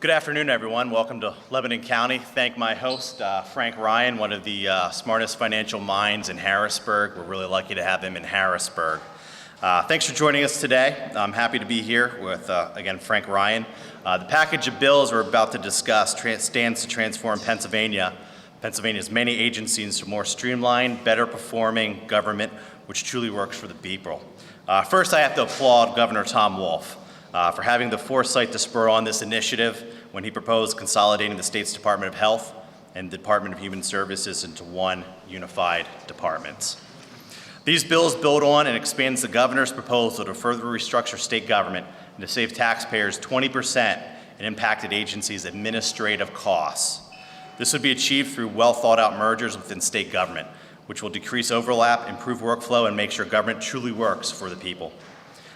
Good afternoon, everyone. Welcome to Lebanon County. Thank my host, Frank Ryan, one of the smartest financial minds in Harrisburg. We're really lucky to have him in Harrisburg. Thanks for joining us today. I'm happy to be here with, again, Frank Ryan. The package of bills we're about to discuss stands to transform Pennsylvania's many agencies to more streamlined, better performing government, which truly works for the people. First, I have to applaud Governor Tom Wolf for having the foresight to spur on this initiative when he proposed consolidating the state's Department of Health and the Department of Human Services into one unified department. These bills build on and expand the governor's proposal to further restructure state government and to save taxpayers 20% in impacted agencies' administrative costs. This would be achieved through well-thought-out mergers within state government, which will decrease overlap, improve workflow, and make sure government truly works for the people.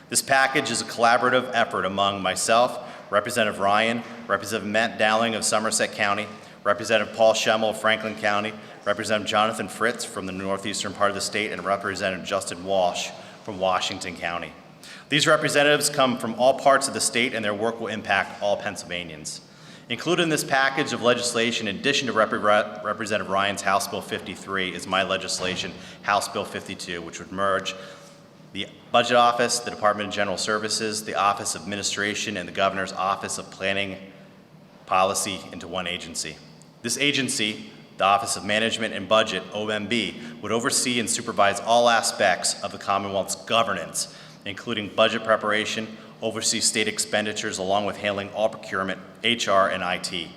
This package is a collaborative effort among myself, Representative Ryan, Representative Matt Dowling of Somerset County, Representative Paul Schemmel of Franklin County, Representative Jonathan Fritz from the northeastern part of the state, and Representative Justin Walsh from Washington County. These representatives come from all parts of the state, and their work will impact all Pennsylvanians. Included in this package of legislation, in addition to Representative Ryan's House Bill 53, is my legislation, House Bill 52, which would merge the Budget Office, the Department of General Services, the Office of Administration, and the Governor's Office of Planning Policy into one agency. This agency, the Office of Management and Budget, OMB, would oversee and supervise all aspects of the Commonwealth's governance, including budget preparation, oversee state expenditures, along with handling all procurement, HR, and IT.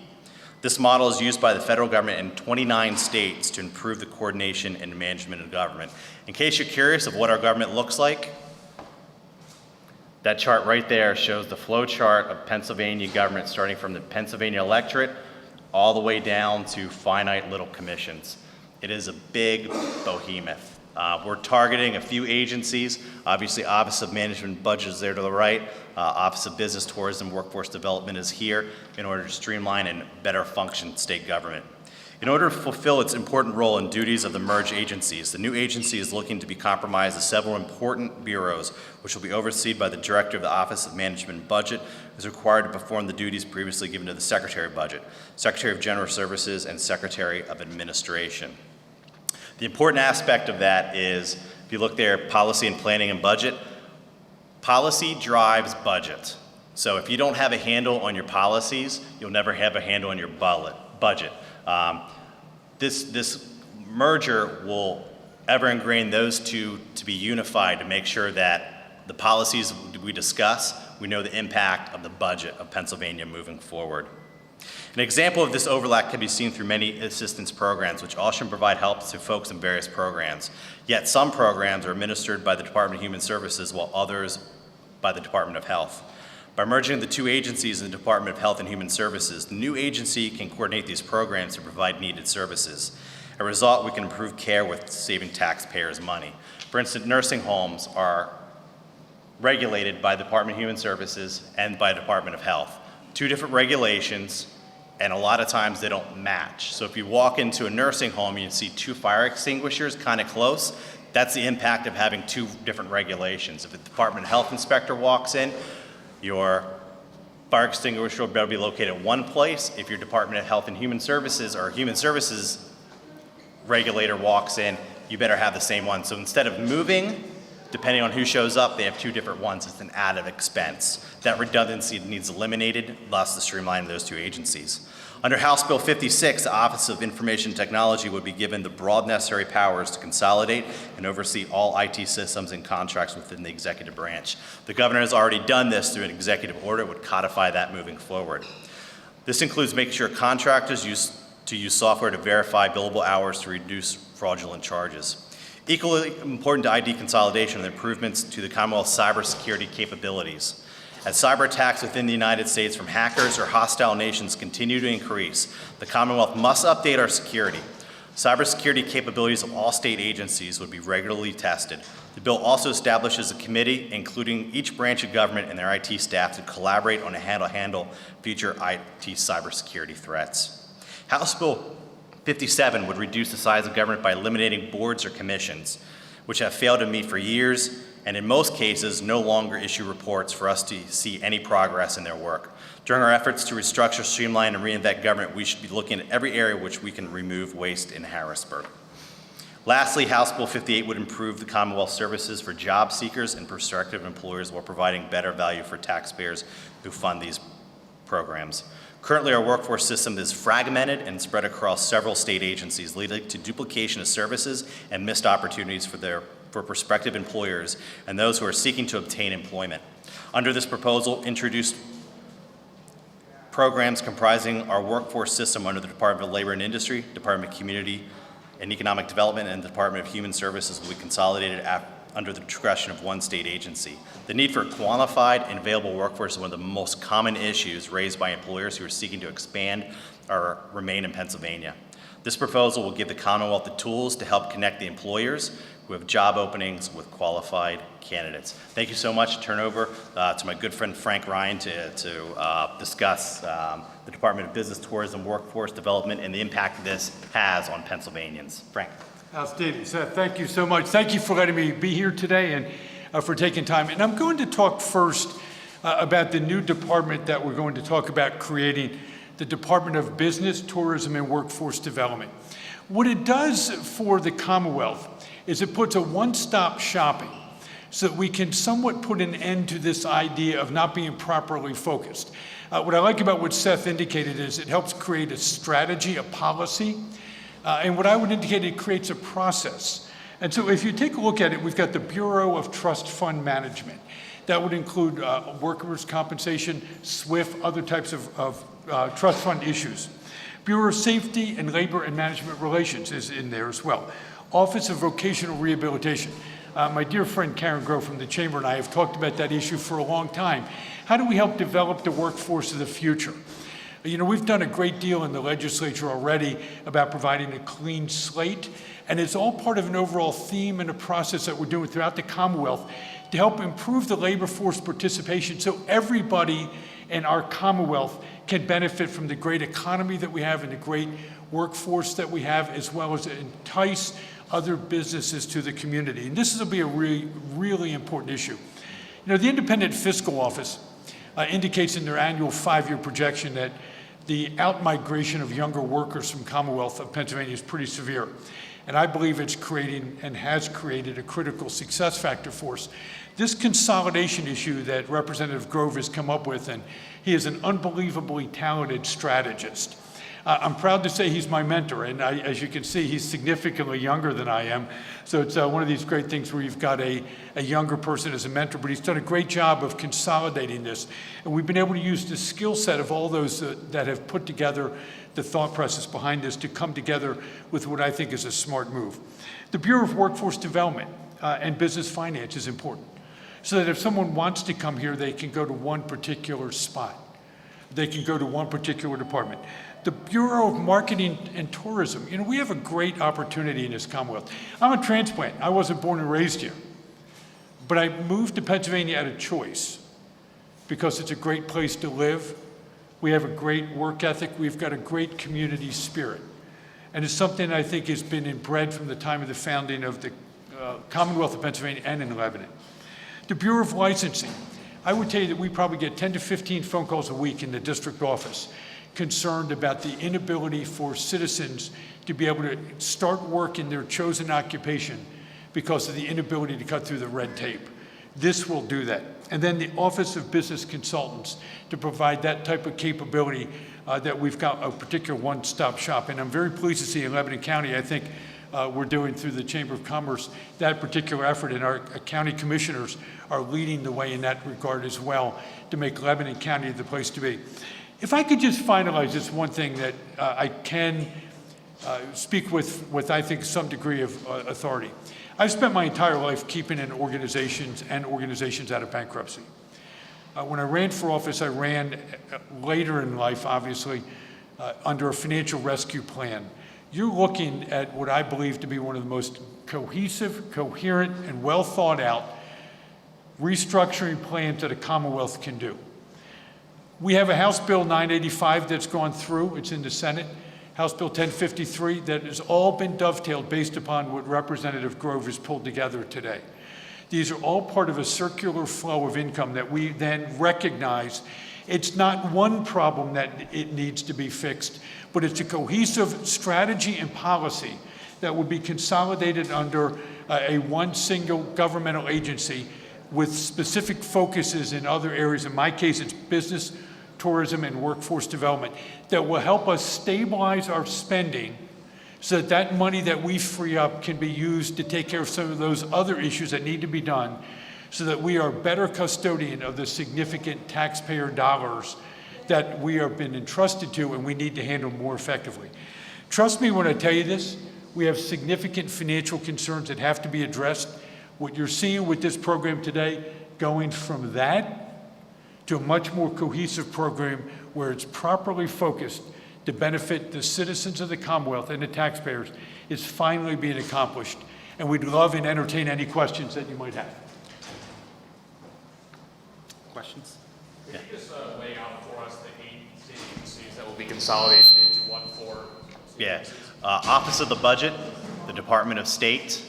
This model is used by the federal government in 29 states to improve the coordination and management of government. In case you're curious of what our government looks like, that chart right there shows the flow chart of Pennsylvania government, starting from the Pennsylvania electorate all the way down to finite little commissions. It is a big behemoth. We're targeting a few agencies. Obviously, Office of Management and Budget is there to the right. Office of Business, Tourism, Workforce Development is here in order to streamline and better function state government. In order to fulfill its important role and duties of the merged agencies, the new agency is looking to be comprised of several important bureaus, which will be overseen by the Director of the Office of Management and Budget, who is required to perform the duties previously given to the Secretary of Budget, Secretary of General Services, and Secretary of Administration. The important aspect of that is, if you look there, policy and planning and budget, policy drives budget. So if you don't have a handle on your policies, you'll never have a handle on your budget. This merger will ever ingrain those two to be unified to make sure that the policies we discuss, we know the impact of the budget of Pennsylvania moving forward. An example of this overlap can be seen through many assistance programs, which all should provide help to folks in various programs. Yet some programs are administered by the Department of Human Services, while others by the Department of Health. By merging the two agencies in the Department of Health and Human Services, the new agency can coordinate these programs to provide needed services. As a result, we can improve care with saving taxpayers money. For instance, nursing homes are regulated by the Department of Human Services and by the Department of Health. Two different regulations, and a lot of times they don't match. So if you walk into a nursing home and you see two fire extinguishers kind of close, that's the impact of having two different regulations. If the Department of Health inspector walks in, your fire extinguisher will better be located in one place. If your Department of Health and Human Services or Human Services regulator walks in, you better have the same one. So instead of moving, depending on who shows up, they have two different ones. It's an added expense. That redundancy needs eliminated, thus the streamline of those two agencies. Under House Bill 56, the Office of Information Technology would be given the broad necessary powers to consolidate and oversee all IT systems and contracts within the executive branch. The governor has already done this through an executive order. It would codify that moving forward. This includes making sure contractors use software to verify billable hours to reduce fraudulent charges. Equally important to ID consolidation are the improvements to the Commonwealth's cybersecurity capabilities. As cyber attacks within the United States from hackers or hostile nations continue to increase, the Commonwealth must update our security. Cybersecurity capabilities of all state agencies would be regularly tested. The bill also establishes a committee, including each branch of government and their IT staff, to collaborate on how to handle future IT cybersecurity threats. House Bill 57 would reduce the size of government by eliminating boards or commissions, which have failed to meet for years and in most cases, no longer issue reports for us to see any progress in their work. During our efforts to restructure, streamline, and reinvent government, we should be looking at every area which we can remove waste in Harrisburg. Lastly, House Bill 58 would improve the Commonwealth services for job seekers and prospective employers while providing better value for taxpayers who fund these programs. Currently, our workforce system is fragmented and spread across several state agencies, leading to duplication of services and missed opportunities for prospective employers and those who are seeking to obtain employment. Under this proposal, introduced programs comprising our workforce system under the Department of Labor and Industry, Department of Community and Economic Development, and the Department of Human Services will be consolidated under the discretion of one state agency. The need for qualified and available workforce is one of the most common issues raised by employers who are seeking to expand or remain in Pennsylvania. This proposal will give the Commonwealth the tools to help connect the employers who have job openings with qualified candidates. Thank you so much. Turn over to my good friend Frank Ryan to discuss the Department of Business, Tourism, Workforce Development, and the impact this has on Pennsylvanians. Frank. Outstanding. Seth, thank you so much. Thank you for letting me be here today and for taking time. And I'm going to talk first about the new department that we're going to talk about creating, the Department of Business, Tourism, and Workforce Development. What it does for the Commonwealth is it puts a one-stop shopping so that we can somewhat put an end to this idea of not being properly focused. What I like about what Seth indicated is it helps create a strategy, a policy, and what I would indicate, it creates a process. And so if you take a look at it, we've got the Bureau of Trust Fund Management. That would include workers' compensation, SWIFT, other types of trust fund issues. Bureau of Safety and Labor and Management Relations is in there as well. Office of Vocational Rehabilitation. My dear friend Karen Grove from the Chamber and I have talked about that issue for a long time. How do we help develop the workforce of the future? You know, we've done a great deal in the legislature already about providing a clean slate, and it's all part of an overall theme and a process that we're doing throughout the Commonwealth to help improve the labor force participation so everybody in our Commonwealth can benefit from the great economy that we have and the great workforce that we have, as well as entice other businesses to the community. And this will be a really important issue. You know, the Independent Fiscal Office indicates in their annual 5-year projection that the outmigration of younger workers from Commonwealth of Pennsylvania is pretty severe. And I believe it's creating and has created a critical success factor for us. This consolidation issue that Representative Grove has come up with, and he is an unbelievably talented strategist. I'm proud to say he's my mentor, and as you can see, he's significantly younger than I am. So it's one of these great things where you've got a younger person as a mentor, but he's done a great job of consolidating this. And we've been able to use the skill set of all those that have put together the thought process behind this to come together with what I think is a smart move. The Bureau of Workforce Development and Business Finance is important, so that if someone wants to come here, they can go to one particular spot. They can go to one particular department. The Bureau of Marketing and Tourism, you know, we have a great opportunity in this Commonwealth. I'm a transplant. I wasn't born and raised here. But I moved to Pennsylvania at a choice because it's a great place to live. We have a great work ethic. We've got a great community spirit. And it's something I think has been inbred from the time of the founding of the Commonwealth of Pennsylvania and in Lebanon. The Bureau of Licensing, I would tell you that we probably get 10 to 15 phone calls a week in the district office concerned about the inability for citizens to be able to start work in their chosen occupation because of the inability to cut through the red tape. This will do that. And then the Office of Business Consultants to provide that type of capability that we've got a particular one-stop shop. And I'm very pleased to see in Lebanon County, I think we're doing through the Chamber of Commerce that particular effort, and our county commissioners are leading the way in that regard as well to make Lebanon County the place to be. If I could just finalize this one thing that I can speak with I think some degree of authority. I've spent my entire life keeping in organizations out of bankruptcy. When I ran for office, I ran later in life, obviously, under a financial rescue plan. You're looking at what I believe to be one of the most cohesive, coherent, and well thought out restructuring plans that a Commonwealth can do. We have a House Bill 985 that's gone through. It's in the Senate. House Bill 1053 that has all been dovetailed based upon what Representative Grove has pulled together today. These are all part of a circular flow of income that we then recognize. It's not one problem that it needs to be fixed, but it's a cohesive strategy and policy that will be consolidated under a one single governmental agency with specific focuses in other areas. In my case, it's business, tourism, and workforce development that will help us stabilize our spending so that that money that we free up can be used to take care of some of those other issues that need to be done so that we are better custodian of the significant taxpayer dollars that we have been entrusted to and we need to handle more effectively. Trust me when I tell you this, we have significant financial concerns that have to be addressed. What you're seeing with this program today, going from that to a much more cohesive program where it's properly focused to benefit the citizens of the Commonwealth and the taxpayers, is finally being accomplished. And we'd love and entertain any questions that you might have. Questions? Could you just lay out for us the 8 state agencies that will be consolidated into one for state Yeah. agencies? Office of the Budget, the Department of State,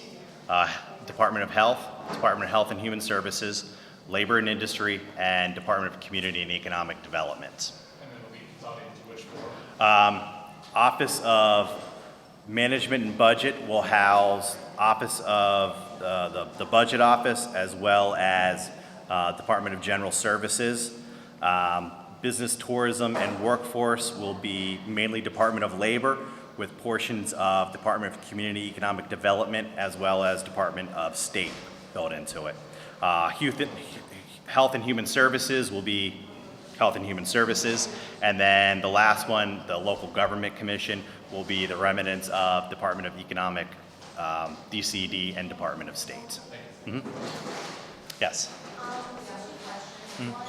Department of Health and Human Services, Labor and Industry, and Department of Community and Economic Development. And then will be consolidated into which four? Office of Management and Budget will house Office of the Budget Office as well as Department of General Services. Business, Tourism, and Workforce will be mainly Department of Labor with portions of Department of Community Economic Development as well as Department of State built into it. Health and Human Services will be Health and Human Services, and then the last one, the Local Government Commission, will be the remnants of Department of Economic, DCD, and Department of State. Yes. Two questions. One,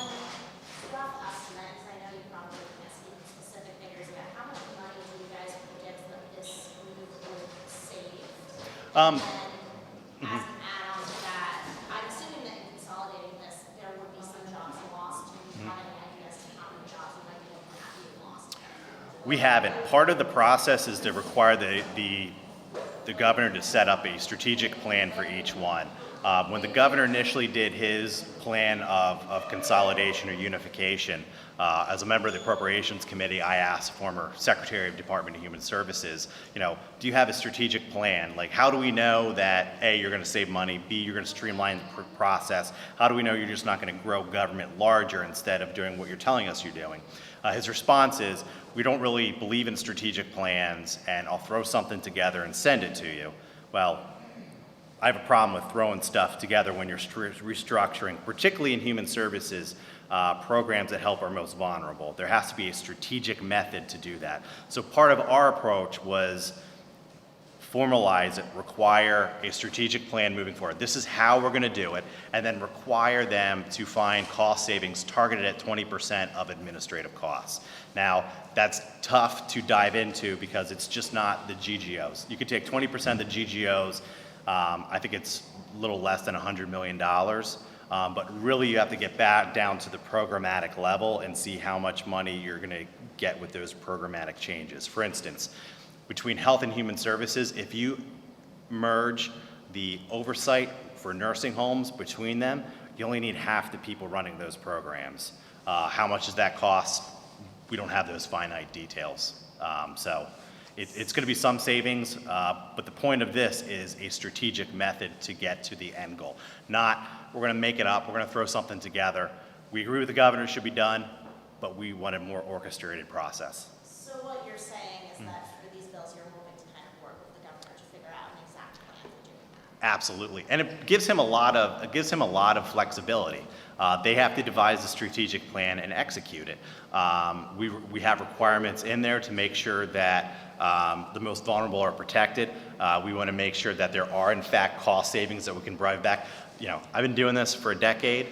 rough estimate, 'cause I know you probably can't speak to specific figures, but how much money do you guys predict that this move would save? And as an add-on to that, I'm assuming that in consolidating this, there would be some jobs lost. Do you have any ideas to how many jobs you might be looking at being lost? We haven't. Part of the process is to require the governor to set up a strategic plan for each one. When the governor initially did his plan of consolidation or unification, as a member of the Appropriations Committee, I asked former Secretary of Department of Human Services, do you have a strategic plan? Like, how do we know that A, you're going to save money, B, you're going to streamline the process? How do we know you're just not going to grow government larger instead of doing what you're telling us you're doing? His response is, we don't really believe in strategic plans, and I'll throw something together and send it to you. Well, I have a problem with throwing stuff together when you're restructuring, particularly in human services, programs that help our most vulnerable. There has to be a strategic method to do that. So part of our approach was formalize it, require a strategic plan moving forward. This is how we're going to do it, and then require them to find cost savings targeted at 20% of administrative costs. Now, that's tough to dive into because it's just not the GGOs. You could take 20% of the GGOs, I think it's a little less than $100 million, but really you have to get back down to the programmatic level and see how much money you're going to get with those programmatic changes. For instance, between Health and Human Services, if you merge the oversight for nursing homes between them, you only need half the people running those programs. How much does that cost? We don't have those finite details. So it's going to be some savings, but the point of this is a strategic method to get to the end goal. Not, we're going to make it up, we're going to throw something together. We agree with the governor, it should be done, but we want a more orchestrated process. So what you're saying is that for these bills, you're hoping to kind of work with the governor to figure out an exact plan for doing that? Absolutely, and it gives him a lot of flexibility. They have to devise a strategic plan and execute it. We have requirements in there to make sure that the most vulnerable are protected. We want to make sure that there are, in fact, cost savings that we can drive back. I've been doing this for a decade.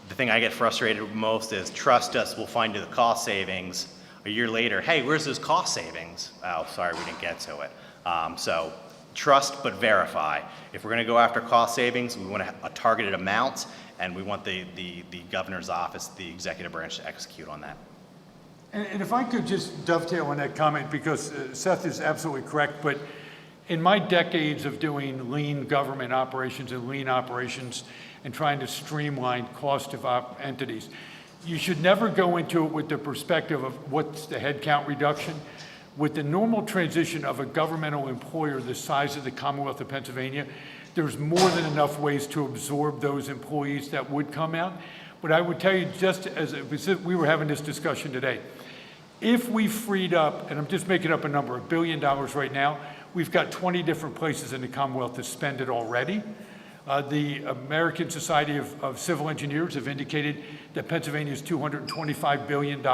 The thing I get frustrated with most is, trust us, we'll find you the cost savings. A year later, hey, where's those cost savings? Oh, sorry, we didn't get to it. So trust but verify. If we're going to go after cost savings, we want a targeted amount, and we want the governor's office, the executive branch, to execute on that. And if I could just dovetail on that comment, because Seth is absolutely correct, but In my decades of doing lean government operations and lean operations and trying to streamline cost of entities, you should never go into it with the perspective of what's the headcount reduction. With the normal transition of a governmental employer the size of the Commonwealth of Pennsylvania, there's more than enough ways to absorb those employees that would come out. But I would tell you, just as we were having this discussion today, if we freed up, and I'm just making up a number, $1 billion right now, we've got 20 different places in the Commonwealth to spend it already. The American Society of Civil Engineers have indicated that Pennsylvania is $225 billion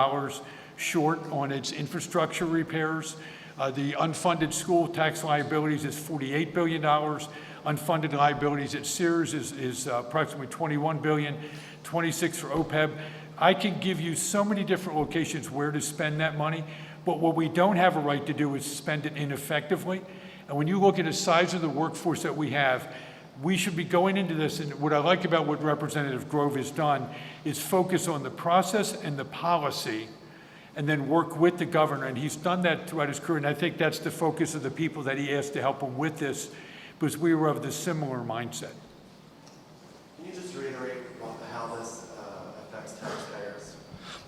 short on its infrastructure repairs. The unfunded school tax liabilities is $48 billion. Unfunded liabilities at Sears is approximately $21 billion, 26 for OPEB. I can give you so many different locations where to spend that money, but what we don't have a right to do is spend it ineffectively. And when you look at the size of the workforce that we have, we should be going into this, and what I like about what Representative Grove has done is focus on the process and the policy, and then work with the governor. And he's done that throughout his career, and I think that's the focus of the people that he asked to help him with this, because we were of the similar mindset. Can you just reiterate how this affects taxpayers?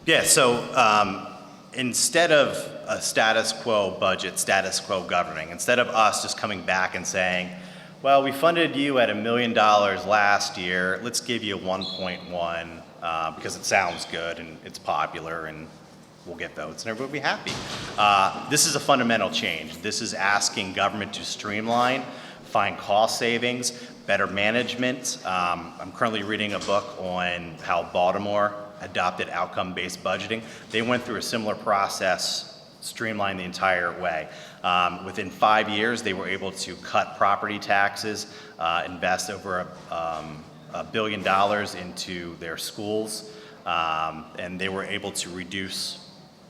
Yeah, so instead of a status quo budget, status quo governing, instead of us just coming back and saying, well, we funded you at $1 million last year, let's give you 1.1 because it sounds good and it's popular and we'll get votes and everybody will be happy. This is a fundamental change. This is asking government to streamline, find cost savings, better management. I'm currently reading a book on how Baltimore adopted outcome-based budgeting. They went through a similar process, streamlined the entire way. Within 5 years, they were able to cut property taxes, invest over $1 billion into their schools, and they were able to reduce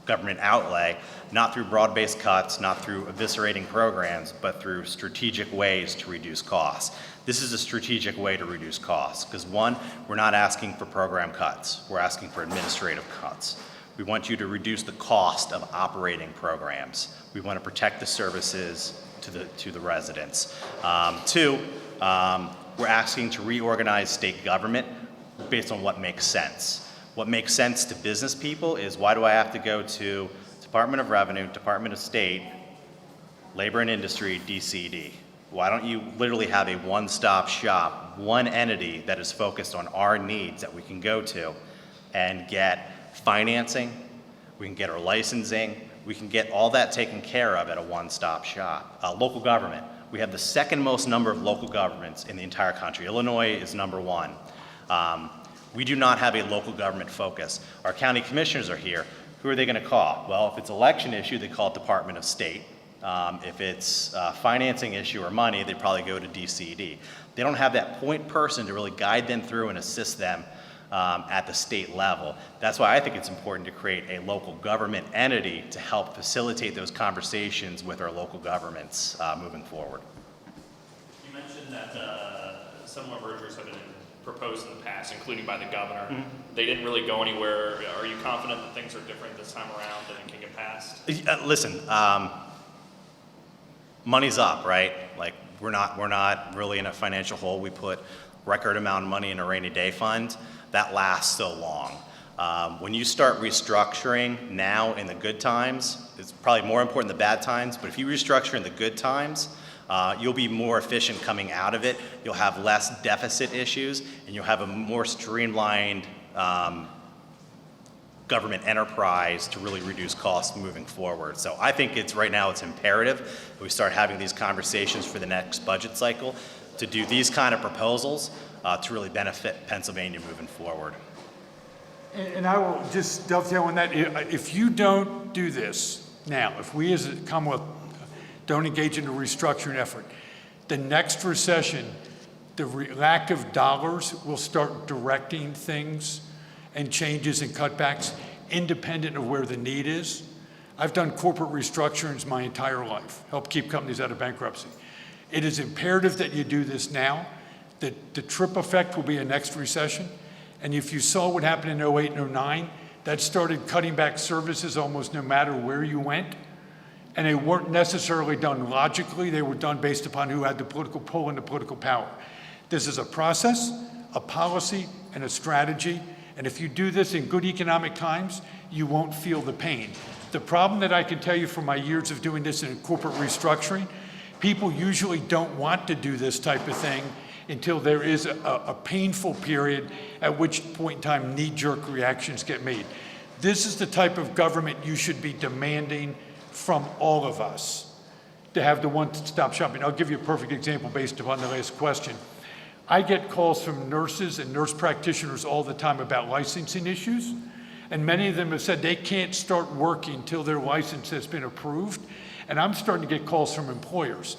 government outlay, not through broad-based cuts, not through eviscerating programs, but through strategic ways to reduce costs. This is a strategic way to reduce costs, because one, we're not asking for program cuts, we're asking for administrative cuts. We want you to reduce the cost of operating programs. We want to protect the services to the residents. Two, we're asking to reorganize state government based on what makes sense. What makes sense to business people is, why do I have to go to Department of Revenue, Department of State, Labor and Industry, DCD? Why don't you literally have a one-stop shop, one entity that is focused on our needs that we can go to and get financing, we can get our licensing, we can get all that taken care of at a one-stop shop. Local government, we have the second most number of local governments in the entire country. Illinois is number one. We do not have a local government focus. Our county commissioners are here. Who are they going to call? Well, if it's an election issue, they call it Department of State. If it's a financing issue or money, they probably go to DCD. They don't have that point person to really guide them through and assist them at the state level. That's why I think it's important to create a local government entity to help facilitate those conversations with our local governments moving forward. You mentioned that similar mergers have been proposed in the past, including by the governor. Mm-hmm. They didn't really go anywhere. Are you confident that things are different this time around and it can get passed? Listen, money's up, right? Like, we're not really in a financial hole. We put record amount of money in a rainy day fund. That lasts so long. When you start restructuring now in the good times, it's probably more important in the bad times, but if you restructure in the good times, you'll be more efficient coming out of it. You'll have less deficit issues, and you'll have a more streamlined government enterprise to really reduce costs moving forward. So I think right now it's imperative that we start having these conversations for the next budget cycle to do these kind of proposals to really benefit Pennsylvania moving forward. And I will just dovetail on that. If you don't do this now, if we as a Commonwealth don't engage in a restructuring effort, the next recession, the lack of dollars will start directing things and changes and cutbacks independent of where the need is. I've done corporate restructurings my entire life, helped keep companies out of bankruptcy. It is imperative that you do this now. The trip effect will be a next recession. And if you saw what happened in 08 and 09, that started cutting back services almost no matter where you went. And they weren't necessarily done logically, they were done based upon who had the political pull and the political power. This is a process, a policy, and a strategy, and if you do this in good economic times, you won't feel the pain. The problem that I can tell you from my years of doing this in corporate restructuring, people usually don't want to do this type of thing until there is a painful period, at which point in time knee-jerk reactions get made. This is the type of government you should be demanding from all of us, to have the one-stop shopping. I'll give you a perfect example based upon the last question. I get calls from nurses and nurse practitioners all the time about licensing issues, and many of them have said they can't start working till their license has been approved, and I'm starting to get calls from employers.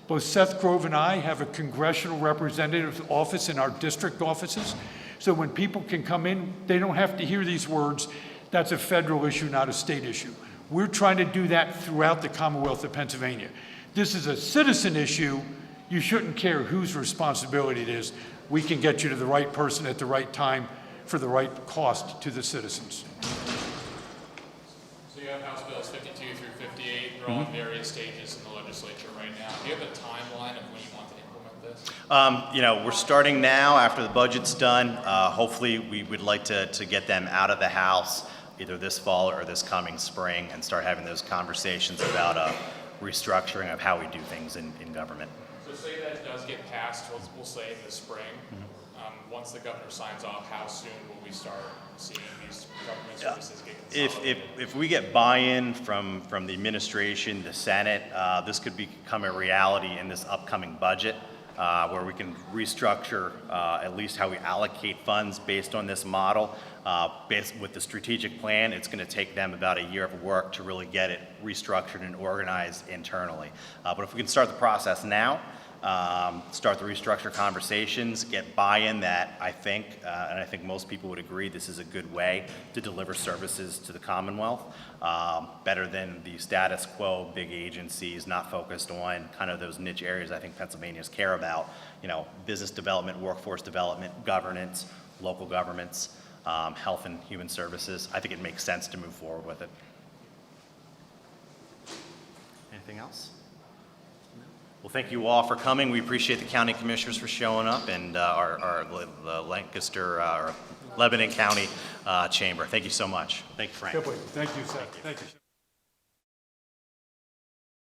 Both Seth Grove and I have a congressional representative office in our district offices, so when people can come in, they don't have to hear these words, that's a federal issue, not a state issue. We're trying to do that throughout the Commonwealth of Pennsylvania. This is a citizen issue. You shouldn't care whose responsibility it is. We can get you to the right person at the right time for the right cost to the citizens. So you have House Bills 52 through 58. They're all in various stages in the legislature right now. Do you have a timeline of when you want to implement this? You know, we're starting now after the budget's done. Hopefully, we would like to get them out of the House either this fall or this coming spring and start having those conversations about restructuring of how we do things in government. So say that it does get passed, we'll say in the spring. Once the governor signs off, how soon will we start seeing these government services get consolidated? If we get buy-in from the administration, the Senate, this could become a reality in this upcoming budget, where we can restructure at least how we allocate funds based on this model. Based with the strategic plan, it's going to take them about a year of work to really get it restructured and organized internally. But if we can start the process now, start the restructure conversations, get buy-in that I think, and I think most people would agree, this is a good way to deliver services to the Commonwealth, better than the status quo, big agencies, not focused on kind of those niche areas I think Pennsylvanians care about, you know, business development, workforce development, governance, local governments, health and human services. I think it makes sense to move forward with it. Anything else? Well, thank you all for coming. We appreciate the county commissioners for showing up, and the Lancaster or Lebanon County Chamber. Thank you so much. Thank you, Frank. Thank you, Seth. Thank you.